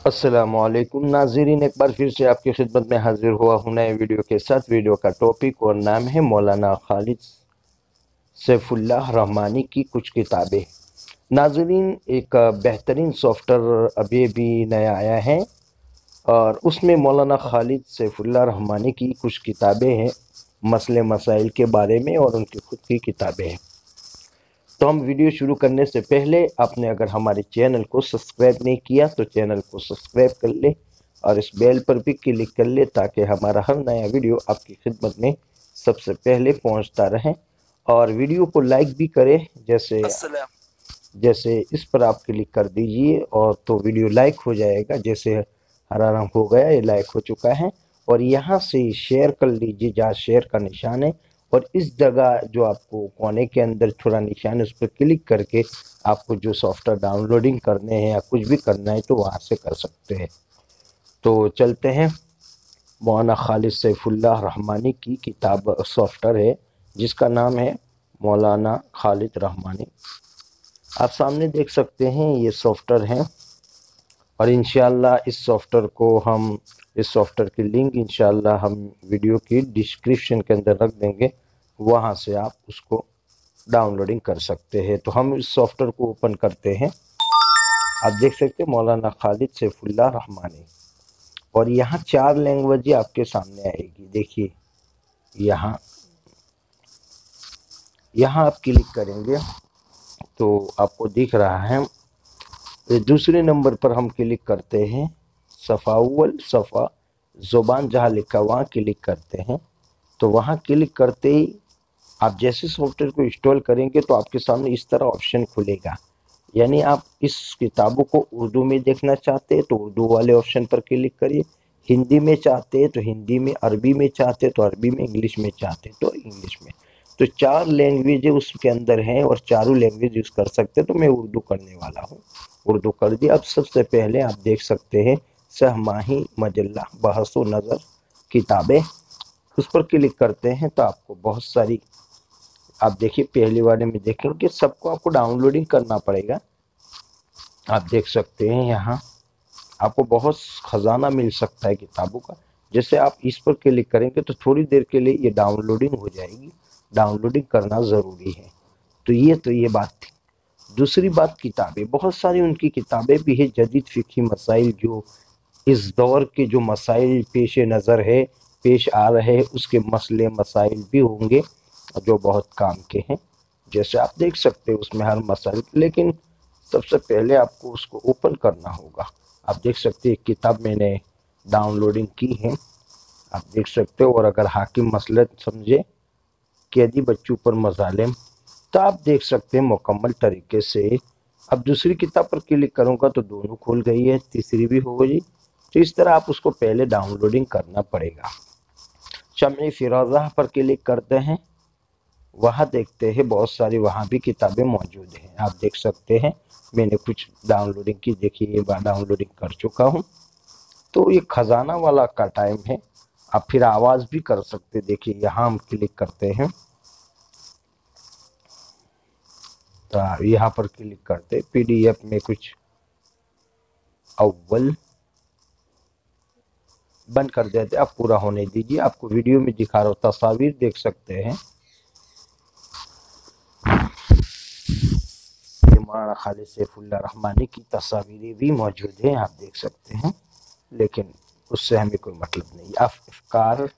अस्सलामुअलैकुम नाज़रीन, एक बार फिर से आपकी खिदमत में हाजिर हुआ हूँ नए वीडियो के साथ। वीडियो का टॉपिक और नाम है मौलाना खालिद सैफुल्लाह रहमानी की कुछ किताबें। नाज़रीन, एक बेहतरीन सॉफ्टवेयर अभी अभी नया आया है और उसमें मौलाना खालिद सैफुल्लाह रहमानी की कुछ किताबें हैं, मसले मसाइल के बारे में, और उनकी खुद की किताबें हैं। तो हम वीडियो शुरू करने से पहले आपने अगर हमारे चैनल को सब्सक्राइब नहीं किया तो चैनल को सब्सक्राइब कर ले और इस बेल पर भी क्लिक कर ले ताकि हमारा हर नया वीडियो आपकी खिदमत में सबसे पहले पहुंचता रहे। और वीडियो को लाइक भी करें, जैसे जैसे इस पर आप क्लिक कर दीजिए और तो वीडियो लाइक हो जाएगा। जैसे हरा रंग हो गया, ये लाइक हो चुका है। और यहाँ से शेयर कर लीजिए जहाँ शेयर का निशान है, और इस जगह जो आपको कोने के अंदर थोड़ा निशान है उस पर क्लिक करके आपको जो सॉफ्टवेयर डाउनलोडिंग करने हैं या कुछ भी करना है तो वहाँ से कर सकते हैं। तो चलते हैं। मौलाना खालिद सैफुल्लाह रहमानी की किताब सॉफ्टवेयर है जिसका नाम है मौलाना खालिद रहमानी। आप सामने देख सकते हैं ये सॉफ्टवेयर है, और इंशाल्लाह इस सॉफ्टवेयर की लिंक इंशाल्लाह हम वीडियो की डिस्क्रिप्शन के अंदर रख देंगे, वहाँ से आप उसको डाउनलोडिंग कर सकते हैं। तो हम इस सॉफ्टवेयर को ओपन करते हैं। आप देख सकते हैं मौलाना खालिद सैफुल्लाह रहमानी, और यहाँ 4 लैंग्वेज आपके सामने आएगी। देखिए यहाँ यहाँ आप क्लिक करेंगे तो आपको दिख रहा है। दूसरे नंबर पर हम क्लिक करते हैं, सफ़ा अव्वल सफ़ा ज़ुबान जहाँ लिखा वहाँ क्लिक करते हैं। तो वहाँ क्लिक करते ही आप जैसे सॉफ्टवेयर को इंस्टॉल करेंगे तो आपके सामने इस तरह ऑप्शन खुलेगा। यानी आप इस किताबों को उर्दू में देखना चाहते हैं तो उर्दू वाले ऑप्शन पर क्लिक करिए, हिंदी में चाहते हैं तो हिंदी में, अरबी में चाहते हैं तो अरबी में, इंग्लिश में चाहते हैं तो इंग्लिश में। तो 4 लैंग्वेज उसके अंदर हैं और चारों लैंग्वेज यूज़ कर सकते हैं। तो मैं उर्दू करने वाला हूँ, उर्दू कर दिया। अब सबसे पहले आप देख सकते हैं सहमाही मजल्ला बहस व नज़र किताबें, उस पर क्लिक करते हैं तो आपको बहुत सारी, आप देखिए पहले वाले में देखेंगे सबको आपको डाउनलोडिंग करना पड़ेगा। आप देख सकते हैं यहाँ आपको बहुत खजाना मिल सकता है किताबों का। जैसे आप इस पर क्लिक करेंगे तो थोड़ी देर के लिए ये डाउनलोडिंग हो जाएगी, डाउनलोडिंग करना ज़रूरी है। तो ये बात थी। दूसरी बात, किताबें बहुत सारी उनकी किताबें भी है, जदीद फ़िक़ही मसाइल, जो इस दौर के जो मसाइल पेश नज़र है, पेश आ रहे हैं, उसके मसले मसाइल भी होंगे जो बहुत काम के हैं। जैसे आप देख सकते हैं उसमें हर मसाइल, लेकिन सबसे पहले आपको उसको ओपन करना होगा। आप देख सकते हैं किताब मैंने डाउनलोडिंग की है, आप देख सकते हो। और अगर हाकिम मसलत समझे कैदी बच्चों पर मजालिम, तो आप देख सकते हैं मुकम्मल तरीके से। अब दूसरी किताब पर क्लिक करूंगा तो दोनों खुल गई है, तीसरी भी हो गई। तो इस तरह आप उसको पहले डाउनलोडिंग करना पड़ेगा। शम्स फिरोज़ा पर क्लिक करते हैं, वहाँ देखते हैं बहुत सारी वहाँ भी किताबें मौजूद हैं। आप देख सकते हैं मैंने कुछ डाउनलोडिंग की, देखिए ये डाउनलोडिंग कर चुका हूँ। तो ये खजाना वाला का टाइम है। आप फिर आवाज़ भी कर सकते, देखिए यहाँ हम क्लिक करते हैं तो यहाँ पर क्लिक करते पीडीएफ में कुछ अव्वल बंद कर देते। आप पूरा होने दीजिए, आपको वीडियो में दिखा रहा हूँ, तस्वीर देख सकते हैं। ये मौलाना खालिद सैफुल्लाह रहमानी की तस्वीरें भी मौजूद हैं, आप देख सकते हैं, लेकिन उससे हमें कोई मतलब नहीं। अफकार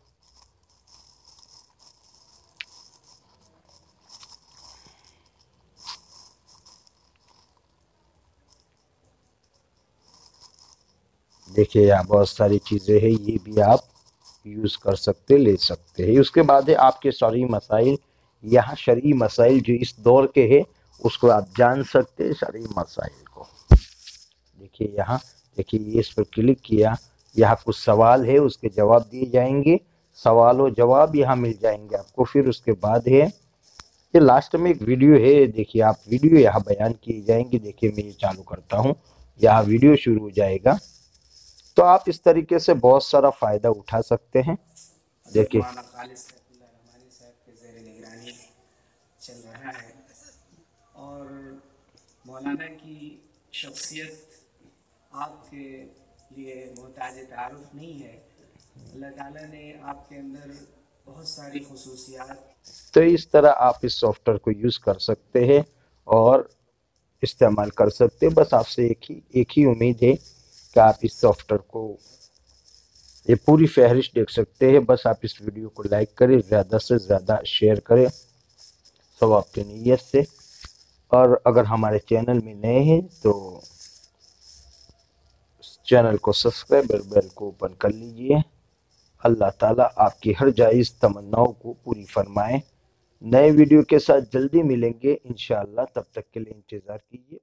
देखिए यहाँ बहुत सारी चीज़ें हैं, ये भी आप यूज़ कर सकते, ले सकते हैं। उसके बाद है आपके शरई मसाइल। यहाँ शरई मसाइल जो इस दौर के हैं उसको आप जान सकते हैं, शरई मसाइल को। देखिए यहाँ, देखिए ये इस पर क्लिक किया, यहाँ कुछ सवाल है उसके जवाब दिए जाएंगे, सवाल और जवाब यहाँ मिल जाएंगे आपको। फिर उसके बाद है ये लास्ट में एक वीडियो है, देखिए आप वीडियो यहाँ बयान किए जाएंगे। देखिए मैं ये चालू करता हूँ, यहाँ वीडियो शुरू हो जाएगा। तो आप इस तरीके से बहुत सारा फ़ायदा उठा सकते हैं। देखिए मौलाना खालिद सैफुल्लाह रहमानी साहब के ज़ेर निगरानी चल रहा है, और मौलाना की शख्सियत आपके लिए मोहताज तारुफ नहीं है। अल्लाह ताला ने आपके अंदर बहुत सारी खसूसियात। तो इस तरह आप इस सॉफ्टवेयर को यूज कर सकते हैं और इस्तेमाल कर सकते हैं। बस आपसे एक ही उम्मीद है कि आप इस सॉफ्टवेयर को, ये पूरी फहरिस्त देख सकते हैं। बस आप इस वीडियो को लाइक करें, ज़्यादा से ज़्यादा शेयर करें सब आपकी नीयत से। और अगर हमारे चैनल में नए हैं तो चैनल को सब्सक्राइब, बेल को ओपन कर लीजिए। अल्लाह ताला आपकी हर जायज़ तमन्नाओं को पूरी फरमाए। नए वीडियो के साथ जल्दी मिलेंगे इंशाअल्लाह, तब तक के लिए इंतज़ार कीजिए।